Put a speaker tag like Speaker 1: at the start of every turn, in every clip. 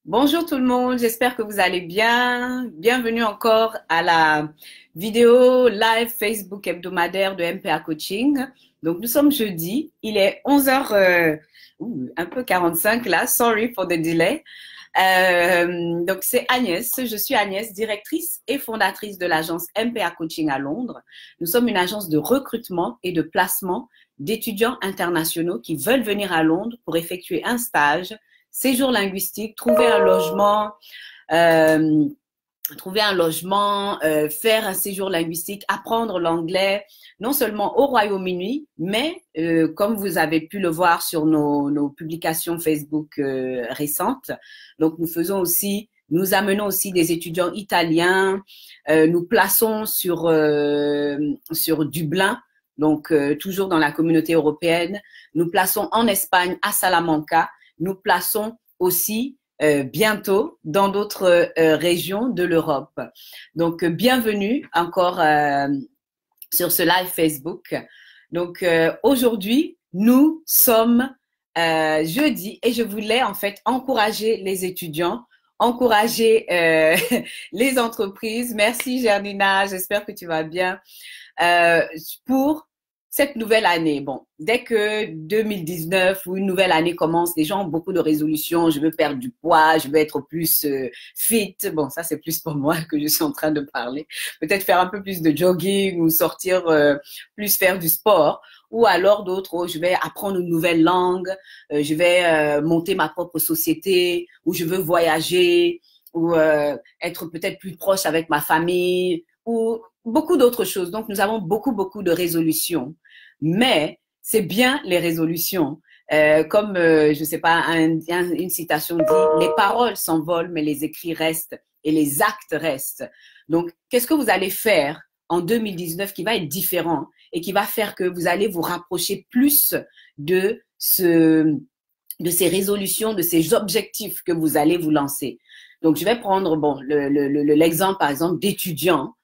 Speaker 1: Bonjour tout le monde, j'espère que vous allez bien. Bienvenue encore à la vidéo live Facebook hebdomadaire de MPA Coaching. Donc nous sommes jeudi, il est 11h, un peu 45 là, sorry for the delay. Donc c'est Agnès, je suis Agnès, directrice et fondatrice de l'agence MPA Coaching à Londres. Nous sommes une agence de recrutement et de placement d'étudiants internationaux qui veulent venir à Londres pour effectuer un stage, séjour linguistique, euh, faire un séjour linguistique, apprendre l'anglais, non seulement au Royaume-Uni, mais comme vous avez pu le voir sur nos publications Facebook récentes, donc nous amenons aussi des étudiants italiens, nous plaçons sur Dublin, donc toujours dans la communauté européenne, nous plaçons en Espagne à Salamanca, nous plaçons aussi bientôt dans d'autres régions de l'Europe. Donc, bienvenue encore sur ce live Facebook. Donc, aujourd'hui, nous sommes jeudi et je voulais en fait encourager les étudiants, encourager les entreprises. Merci Gernina, j'espère que tu vas bien. Pour cette nouvelle année, bon, dès que 2019 ou une nouvelle année commence, les gens ont beaucoup de résolutions. Je veux perdre du poids, je veux être plus fit. Bon, ça c'est plus pour moi que je suis en train de parler. Peut-être faire un peu plus de jogging ou sortir plus faire du sport. Ou alors d'autres, oh, je vais apprendre une nouvelle langue, je vais monter ma propre société, ou je veux voyager, ou être peut-être plus proche avec ma famille, ou beaucoup d'autres choses. Donc, nous avons beaucoup de résolutions. Mais c'est bien les résolutions. Comme, je sais pas, une citation dit, les paroles s'envolent, mais les écrits restent et les actes restent. Donc, qu'est-ce que vous allez faire en 2019 qui va être différent et qui va faire que vous allez vous rapprocher plus de de ces résolutions, de ces objectifs que vous allez vous lancer. Donc, je vais prendre bon l'exemple, par exemple, d'étudiants.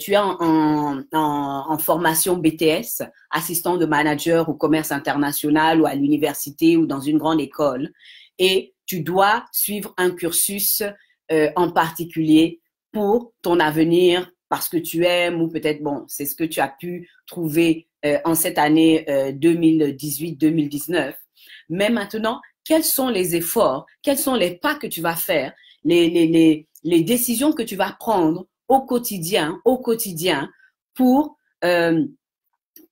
Speaker 1: Tu es en formation BTS, assistant de manager au commerce international ou à l'université ou dans une grande école, et tu dois suivre un cursus en particulier pour ton avenir, parce que tu aimes ou peut-être, bon, c'est ce que tu as pu trouver en cette année 2018-2019. Mais maintenant, quels sont les efforts, quels sont les pas que tu vas faire, les décisions que tu vas prendre au quotidien pour, euh,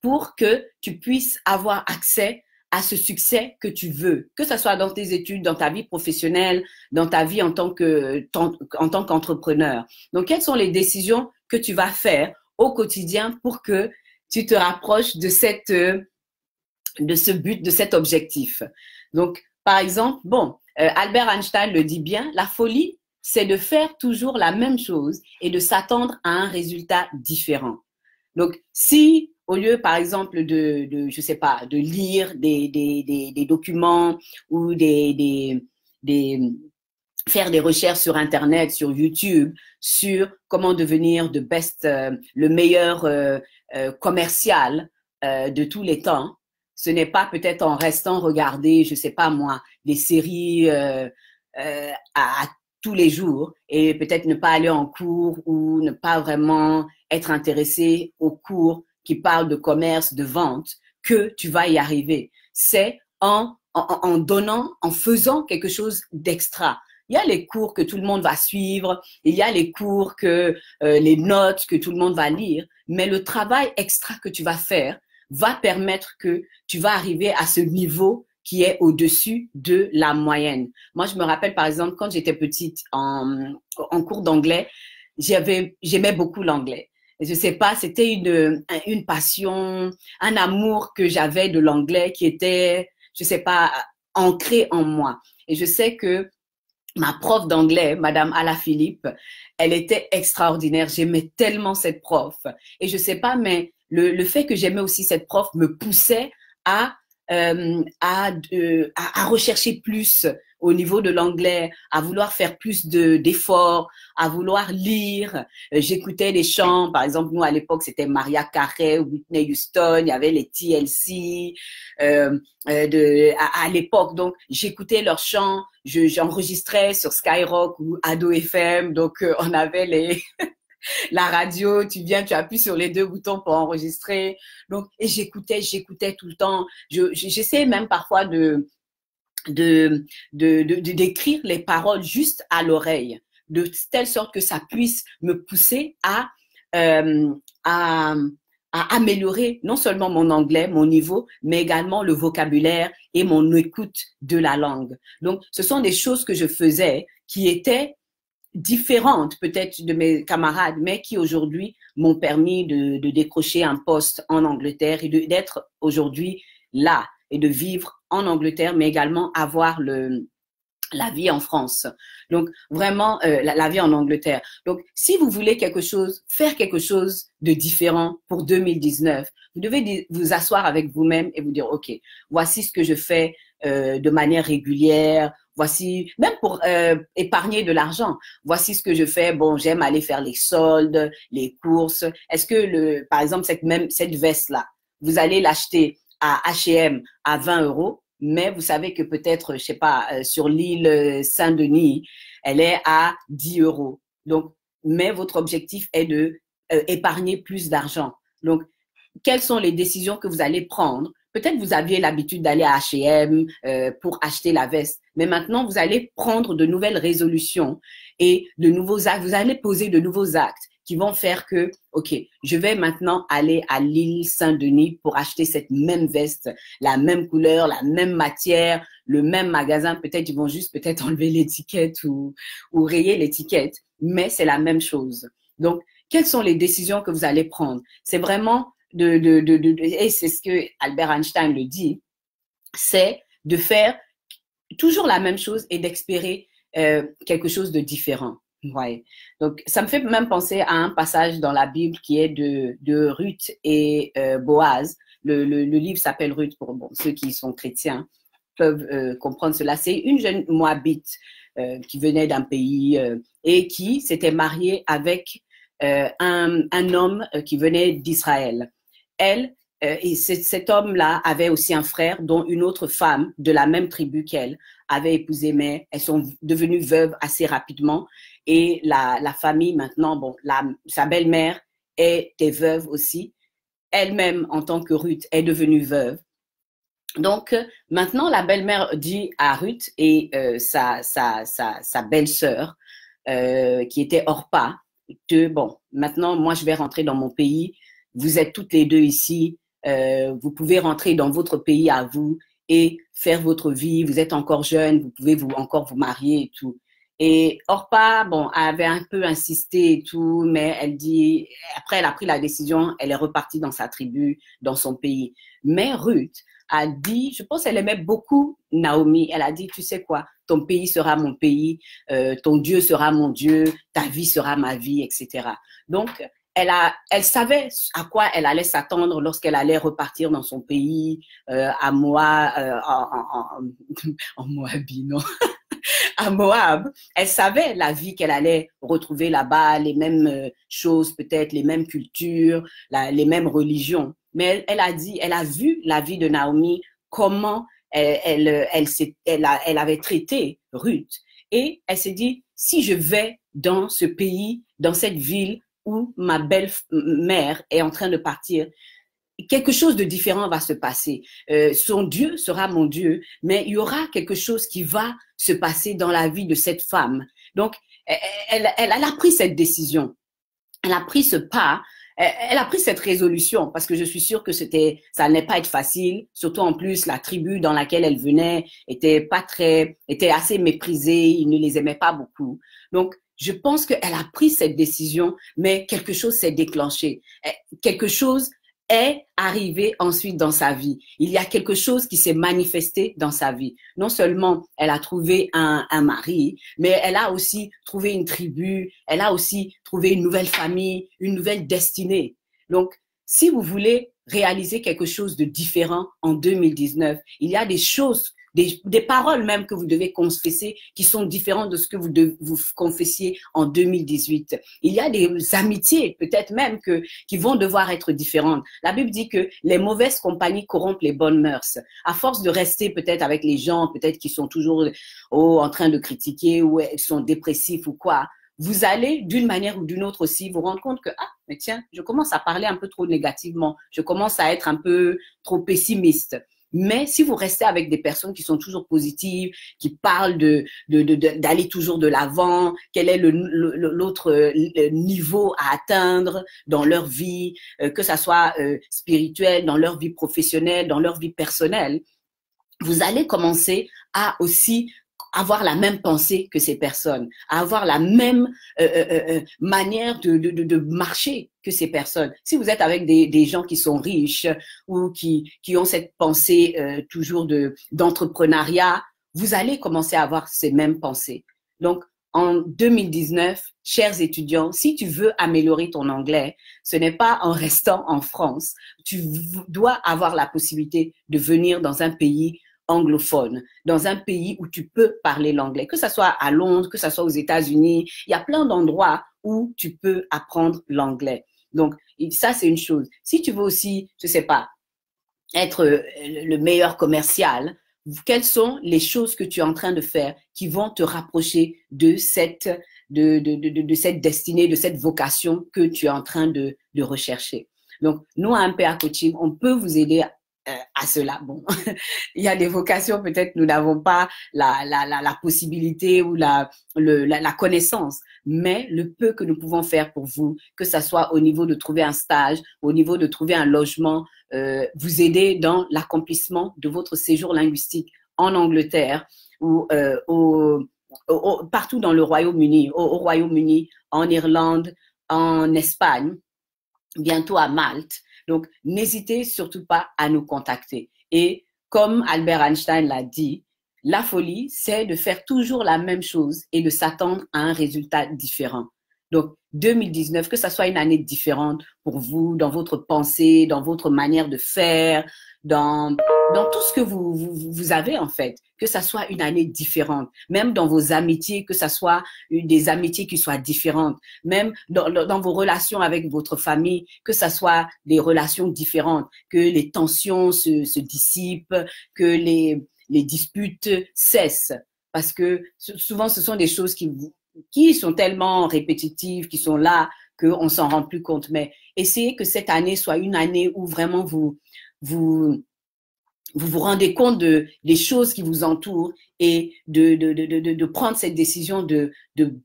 Speaker 1: pour que tu puisses avoir accès à ce succès que tu veux, que ce soit dans tes études, dans ta vie professionnelle, dans ta vie en tant qu'entrepreneur. Donc, quelles sont les décisions que tu vas faire au quotidien pour que tu te rapproches de ce but, de cet objectif? Donc, par exemple, bon, Albert Einstein le dit bien, la folie, c'est de faire toujours la même chose et de s'attendre à un résultat différent. Donc, si au lieu, par exemple, je sais pas, de lire des documents ou faire des recherches sur Internet, sur YouTube, sur comment devenir le meilleur commercial de tous les temps, ce n'est pas peut-être en restant regarder, je sais pas moi, des séries à tous les jours et peut-être ne pas aller en cours ou ne pas vraiment être intéressé aux cours qui parlent de commerce, de vente, que tu vas y arriver. C'est en donnant, en faisant quelque chose d'extra. Il y a les cours que tout le monde va suivre, il y a les cours les notes que tout le monde va lire, mais le travail extra que tu vas faire va permettre que tu vas arriver à ce niveau qui est au-dessus de la moyenne. Moi, je me rappelle, par exemple, quand j'étais petite en cours d'anglais, j'aimais beaucoup l'anglais. Je sais pas, c'était une passion, un amour que j'avais de l'anglais qui était, je sais pas, ancré en moi. Et je sais que ma prof d'anglais, Madame Alaphilippe, elle était extraordinaire. J'aimais tellement cette prof. Et je sais pas, mais le fait que j'aimais aussi cette prof me poussait à rechercher plus au niveau de l'anglais, à vouloir faire plus d'efforts, à vouloir lire. J'écoutais des chants, par exemple, nous à l'époque, c'était Mariah Carey, Whitney Houston, il y avait les TLC à l'époque. Donc, j'écoutais leurs chants, j'enregistrais sur Skyrock ou Ado FM. Donc, on avait la radio, tu viens, tu appuies sur les deux boutons pour enregistrer. Donc, et j'écoutais tout le temps. J'essayais même parfois d'écrire les paroles juste à l'oreille, de telle sorte que ça puisse me pousser à améliorer non seulement mon anglais, mon niveau, mais également le vocabulaire et mon écoute de la langue. Donc, ce sont des choses que je faisais qui étaient différentes peut-être de mes camarades, mais qui aujourd'hui m'ont permis de décrocher un poste en Angleterre et d'être aujourd'hui là et de vivre en Angleterre, mais également avoir la vie en France. Donc, vraiment, la vie en Angleterre. Donc, si vous voulez faire quelque chose de différent pour 2019, vous devez vous asseoir avec vous-même et vous dire, OK, voici ce que je fais de manière régulière. Voici, même pour épargner de l'argent, voici ce que je fais. Bon, j'aime aller faire les soldes, les courses. Est-ce que, par exemple, cette veste-là, vous allez l'acheter à H&M à 20 €, mais vous savez que peut-être, je sais pas, sur l'île Saint-Denis, elle est à 10 €. Donc, mais votre objectif est de épargner plus d'argent. Donc, quelles sont les décisions que vous allez prendre? Peut-être vous aviez l'habitude d'aller à H&M pour acheter la veste, mais maintenant vous allez prendre de nouvelles résolutions et de nouveaux actes. Vous allez poser de nouveaux actes qui vont faire que, OK, je vais maintenant aller à l'île Saint-Denis pour acheter cette même veste, la même couleur, la même matière, le même magasin. Peut-être ils vont juste peut-être enlever l'étiquette ou rayer l'étiquette, mais c'est la même chose. Donc, quelles sont les décisions que vous allez prendre? C'est vraiment et c'est ce que Albert Einstein le dit, c'est de faire toujours la même chose et d'espérer quelque chose de différent. Ouais. Donc, ça me fait même penser à un passage dans la Bible qui est de Ruth et Boaz. Le livre s'appelle Ruth, pour ceux qui sont chrétiens peuvent comprendre cela. C'est une jeune Moabite qui venait d'un pays et qui s'était mariée avec un homme qui venait d'Israël. Et cet homme-là avait aussi un frère dont une autre femme de la même tribu qu'elle avait épousé, mais elles sont devenues veuves assez rapidement. Et la famille maintenant, bon, sa belle-mère était veuve aussi. Elle-même, en tant que Ruth, est devenue veuve. Donc, maintenant, la belle-mère dit à Ruth et sa belle-sœur, qui était Orpa, que bon, maintenant, moi, je vais rentrer dans mon pays. Vous êtes toutes les deux ici. Vous pouvez rentrer dans votre pays à vous et faire votre vie. Vous êtes encore jeune, vous pouvez encore vous marier et tout. Et Orpa, bon, avait un peu insisté et tout, mais après elle a pris la décision, elle est repartie dans sa tribu, dans son pays. Mais Ruth a dit, je pense qu'elle aimait beaucoup Naomi, elle a dit, tu sais quoi, ton pays sera mon pays, ton Dieu sera mon Dieu, ta vie sera ma vie, etc. Donc, elle savait à quoi elle allait s'attendre lorsqu'elle allait repartir dans son pays, à Moab, en Moabie, non, à Moab. Elle savait la vie qu'elle allait retrouver là-bas, les mêmes choses peut-être, les mêmes cultures, les mêmes religions. Mais elle a vu la vie de Naomi, comment elle avait traité Ruth. Et elle s'est dit, si je vais dans ce pays, dans cette ville, où ma belle-mère est en train de partir, quelque chose de différent va se passer. Son Dieu sera mon Dieu, mais il y aura quelque chose qui va se passer dans la vie de cette femme. Donc, elle a pris cette décision. Elle a pris ce pas. Elle a pris cette résolution parce que je suis sûre que ça n'allait pas être facile. Surtout en plus, la tribu dans laquelle elle venait était assez méprisée. Ils ne les aimaient pas beaucoup. Donc, je pense qu'elle a pris cette décision, mais quelque chose s'est déclenché. Quelque chose est arrivé ensuite dans sa vie. Il y a quelque chose qui s'est manifesté dans sa vie. Non seulement elle a trouvé un mari, mais elle a aussi trouvé une tribu, elle a aussi trouvé une nouvelle famille, une nouvelle destinée. Donc, si vous voulez réaliser quelque chose de différent en 2019, il y a des choses des paroles même que vous devez confesser qui sont différentes de ce que vous confessiez en 2018. Il y a des amitiés, peut-être même qui vont devoir être différentes. La Bible dit que les mauvaises compagnies corrompent les bonnes mœurs. À force de rester peut-être avec les gens, peut-être qui sont toujours en train de critiquer ou sont dépressifs ou quoi, vous allez d'une manière ou d'une autre aussi vous rendre compte que, ah, mais tiens, je commence à parler un peu trop négativement, je commence à être un peu trop pessimiste. Mais si vous restez avec des personnes qui sont toujours positives, qui parlent d'aller toujours de l'avant, quel est l'autre niveau à atteindre dans leur vie, que ça soit spirituel, dans leur vie professionnelle, dans leur vie personnelle, vous allez commencer à aussi avoir la même pensée que ces personnes, à avoir la même manière de marcher que ces personnes. Si vous êtes avec des gens qui sont riches ou qui ont cette pensée toujours d'entrepreneuriat, vous allez commencer à avoir ces mêmes pensées. Donc, en 2019, chers étudiants, si tu veux améliorer ton anglais, ce n'est pas en restant en France. Tu dois avoir la possibilité de venir dans un pays anglophone, dans un pays où tu peux parler l'anglais, que ce soit à Londres, que ce soit aux États-Unis. Il y a plein d'endroits où tu peux apprendre l'anglais. Donc, ça, c'est une chose. Si tu veux aussi, je sais pas, être le meilleur commercial, quelles sont les choses que tu es en train de faire qui vont te rapprocher de cette destinée, de cette vocation que tu es en train de rechercher. Donc, nous, à MPA Coaching, on peut vous aider à cela. Bon, il y a des vocations, peut-être nous n'avons pas la possibilité ou la connaissance, mais le peu que nous pouvons faire pour vous, que ça soit au niveau de trouver un stage, au niveau de trouver un logement, vous aider dans l'accomplissement de votre séjour linguistique en Angleterre ou partout dans le Royaume-Uni, au Royaume-Uni, en Irlande, en Espagne, bientôt à Malte. Donc, n'hésitez surtout pas à nous contacter. Et comme Albert Einstein l'a dit, la folie, c'est de faire toujours la même chose et de s'attendre à un résultat différent. Donc, 2019, que ça soit une année différente pour vous, dans votre pensée, dans votre manière de faire, dans tout ce que vous avez en fait, que ça soit une année différente, même dans vos amitiés, que ça soit des amitiés qui soient différentes, même dans vos relations avec votre famille, que ça soit des relations différentes, que les tensions se dissipent, que les disputes cessent, parce que souvent ce sont des choses qui sont tellement répétitives, qui sont là, qu'on s'en rend plus compte. Mais essayez que cette année soit une année où vraiment vous rendez compte des choses qui vous entourent et de prendre cette décision de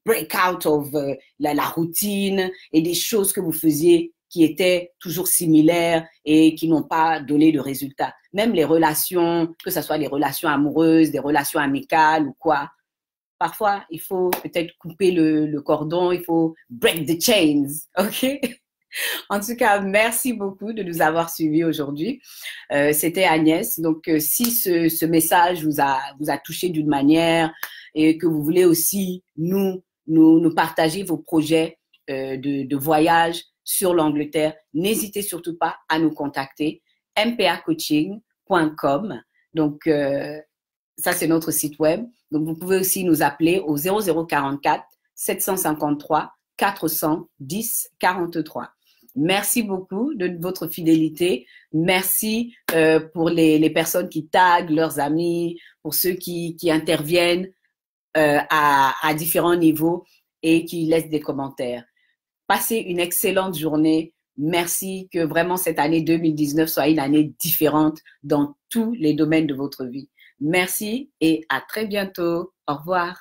Speaker 1: break out of la routine et des choses que vous faisiez qui étaient toujours similaires et qui n'ont pas donné de résultats. Même les relations, que ce soit des relations amoureuses, des relations amicales ou quoi, parfois, il faut peut-être couper le cordon, il faut break the chains, ok? En tout cas, merci beaucoup de nous avoir suivis aujourd'hui. C'était Agnès. Donc, si ce message vous a touché d'une manière et que vous voulez aussi nous partager vos projets de voyage sur l'Angleterre, n'hésitez surtout pas à nous contacter. mpacoaching.com. Donc, ça, c'est notre site web. Donc, vous pouvez aussi nous appeler au 0044 753 410 43. Merci beaucoup de votre fidélité. Merci pour les personnes qui taguent leurs amis, pour ceux qui interviennent à différents niveaux et qui laissent des commentaires. Passez une excellente journée. Merci, que vraiment cette année 2019 soit une année différente dans tous les domaines de votre vie. Merci et à très bientôt. Au revoir.